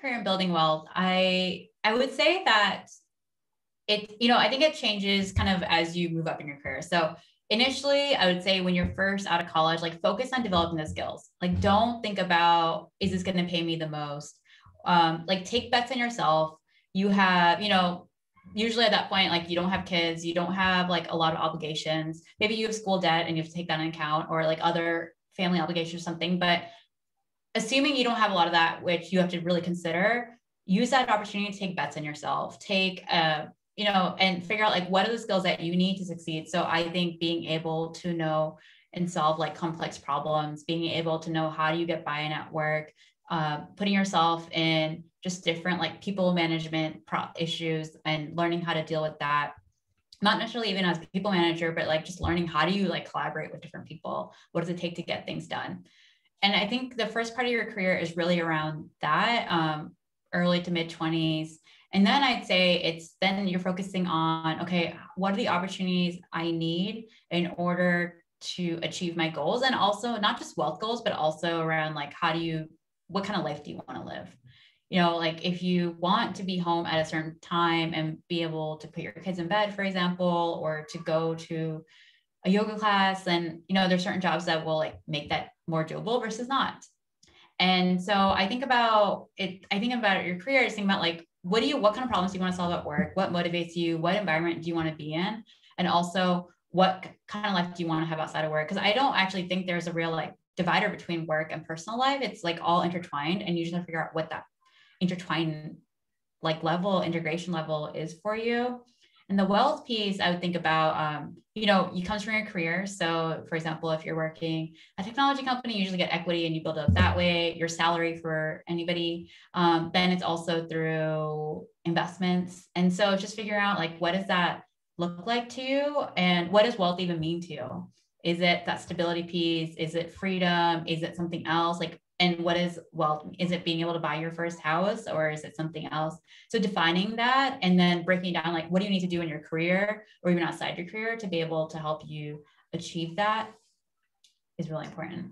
career and building wealth, I would say that I think it changes kind of as you move up in your career. So initially, I would say when you're first out of college, like focus on developing the skills. Like don't think about, is this going to pay me the most? Like take bets on yourself. You have, usually at that point, like you don't have kids, you don't have like a lot of obligations. Maybe you have school debt and you have to take that into account, or like other family obligations or something. But assuming you don't have a lot of that, which you have to really consider, use that opportunity to take bets on yourself, and figure out like, what are the skills that you need to succeed? So I think being able to know and solve like complex problems, being able to know how do you get buy-in at work, putting yourself in just different like people management issues and learning how to deal with that. Not necessarily even as a people manager, but like just learning how do you like collaborate with different people? What does it take to get things done? And I think the first part of your career is really around that, early to mid 20s. And then I'd say then you're focusing on, okay, what are the opportunities I need in order to achieve my goals? And also not just wealth goals, but also around like, what kind of life do you want to live? Like if you want to be home at a certain time and be able to put your kids in bed, for example, or to go to a yoga class, then, there's certain jobs that will like make that more doable versus not. And so I think about your career, just think about like, what kind of problems do you want to solve at work? What motivates you? What environment do you want to be in? And also what kind of life do you want to have outside of work? Because I don't actually think there's a real like divider between work and personal life. It's like all intertwined, and you just have to figure out what that intertwined like integration level is for you. And the wealth piece, I would think about, it comes from your career. So for example, if you're working a technology company, you usually get equity and you build it up that way. Your salary for anybody, then it's also through investments. And so just figuring out like, what does that look like to you? And what does wealth even mean to you? Is it that stability piece? Is it freedom? Is it something else? Like, and what is wealth? Is it being able to buy your first house, or is it something else? So defining that and then breaking down, like, what do you need to do in your career or even outside your career to be able to help you achieve that is really important.